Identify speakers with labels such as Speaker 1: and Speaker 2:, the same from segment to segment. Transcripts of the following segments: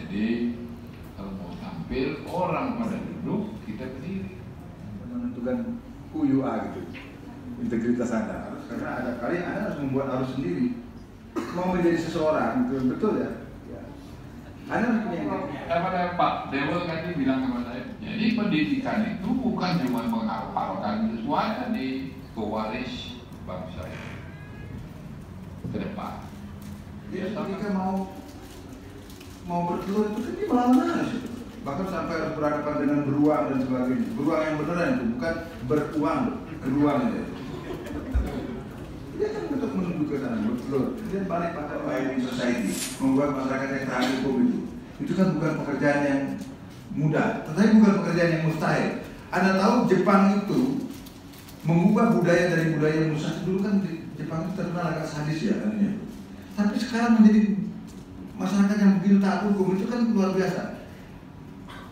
Speaker 1: Jadi kalau mau tampil orang pada duduk, kita berdiri.
Speaker 2: Menentukan who you are gitu, integritas Anda. Karena ada kali Anda harus membuat arus sendiri. Mau menjadi seseorang, betul ya? Anda harus punya
Speaker 1: Pada Pak Dewa tadi bilang kepada saya, jadi pendidikan itu bukan cuma menghafalkan sesuatu di pewaris bangsa ke depan.
Speaker 2: Jadi ketika mau bertelur itu kan dia melawan arus. Bahkan sampai harus berhadapan dengan beruang dan sebagainya. Beruang yang beneran itu bukan beruang, beruang aja. Dia kan untuk menuju ke sana, bertelur. Dia balik pada buying society, membuat masyarakat yang tahan hukum itu. Itu kan bukan pekerjaan yang mudah, tetapi bukan pekerjaan yang mustahil. Anda tahu Jepang itu mengubah budaya dari budaya Musa. Dulu kan Jepang itu terkenal agak sadis ya katanya. Tapi sekarang menjadi masyarakat yang begitu taat hukum, itu kan luar biasa.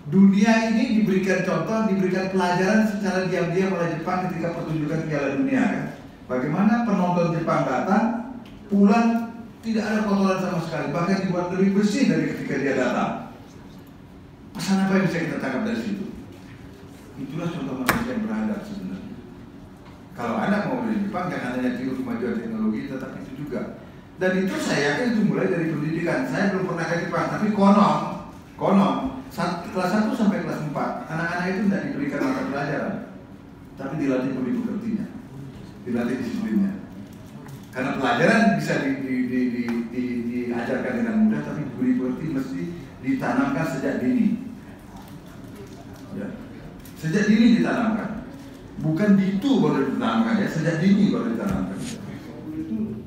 Speaker 2: Dunia ini diberikan contoh, diberikan pelajaran secara diam-diam oleh Jepang ketika pertunjukan Piala Dunia kan. Bagaimana penonton Jepang datang, pulang tidak ada kotoran sama sekali, bahkan dibuat lebih bersih dari ketika dia datang. Pesan apa yang bisa kita tangkap dari situ? Itulah contoh manusia yang beradab sebenarnya. Kalau Anda mau di Jepang, jangan hanya tiru kemajuan teknologi, tetapi itu juga. Dan itu saya yakin itu mulai dari pendidikan. Saya belum pernah ke Jepang, tapi konon kelas 1 sampai kelas 4 anak-anak itu tidak diberikan mata pelajaran, tapi dilatih budi pekertinya, dilatih disiplinnya. Karena pelajaran bisa diajarkan dengan mudah, tapi budi pekerti mesti ditanamkan sejak dini. Ya. Sejak dini ditanamkan, bukan itu baru ditanamkan ya, sejak dini baru ditanamkan.
Speaker 3: Itu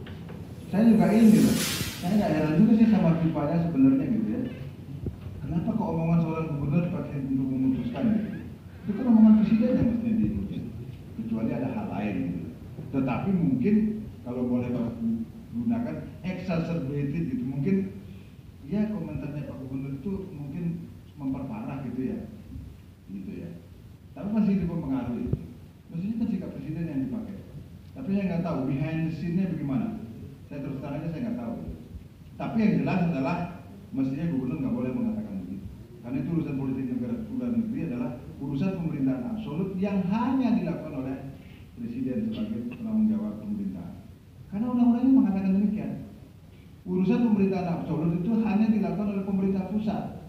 Speaker 3: saya juga ini loh, saya nggak heran juga sih sama Vipanya sebenarnya gitu ya. Kenapa kok omongan seorang gubernur dipakai untuk memutuskan gitu? Itu kan omongan presiden yang mestinya diikuti, kecuali ada hal lain gitu. Tetapi mungkin kalau boleh gunakan exacerbated itu, mungkin ya komentarnya Pak Gubernur itu mungkin memperparah gitu ya. Tapi masih dipengaruhi. Maksudnya kan sikap presiden yang dipakai. Tapi saya nggak tahu behind the scene-nya bagaimana. Saya terus terang aja saya nggak tahu. Tapi yang jelas adalah mestinya gubernur nggak boleh mengatakan begitu. Karena itu urusan politik negara luar negeri adalah urusan pemerintahan absolut yang hanya dilakukan oleh presiden sebagai penanggung jawab pemerintahan. Karena undang-undangnya mengatakan demikian. Urusan pemerintahan absolut itu hanya dilakukan oleh pemerintah pusat.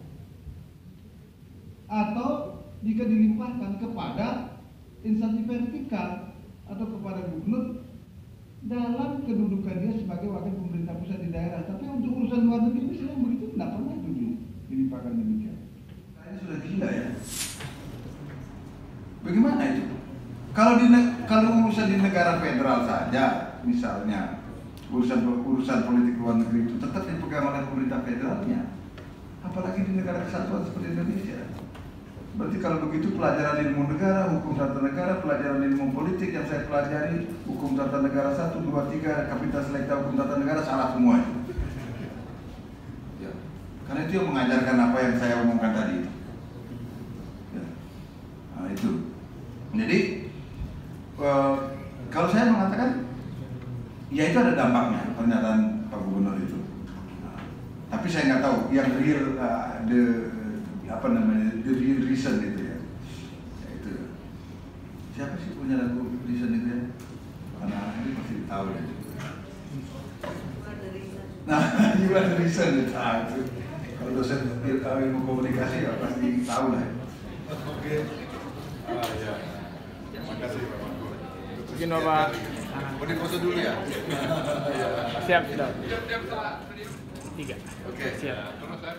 Speaker 3: Atau jika dilimpahkan kepada instansi vertikal atau kepada gubernur dalam kedudukan dia sebagai wakil pemerintah pusat di daerah. Tapi untuk urusan luar negeri misalnya begitu tidak pernah itu dilimpahkan demikian.
Speaker 2: Ini sudah gila ya. Bagaimana itu? Kalau urusan di negara federal saja, misalnya urusan politik luar negeri itu tetap dipegang oleh pemerintah federalnya. Apalagi di negara kesatuan seperti Indonesia. Berarti kalau begitu pelajaran ilmu negara, hukum tata negara, pelajaran ilmu politik yang saya pelajari, hukum tata negara 1, 2, 3, Kapita Selekta hukum tata negara salah semua itu. Ya. Karena itu yang mengajarkan apa yang saya omongkan tadi. Ya. Nah, itu. Jadi kalau saya mengatakan, ya itu ada dampaknya pernyataan Pak Gubernur itu. Nah, tapi saya nggak tahu yang real the real reason itu ya. Itu. Siapa sih punya lagu reason itu ya? Anak-anak ini pasti tahu ya. Nah, juga the reason itu. Kalau dosen ilmu komunikasi ya pasti tahu lah.
Speaker 4: Oke. Ya. Terima kasih Pak Manko.
Speaker 5: Mungkin Bapak.
Speaker 4: Mau difoto dulu ya?
Speaker 5: Siap, sudah. 3.
Speaker 4: Oke.
Speaker 5: Siap.
Speaker 1: Terus saya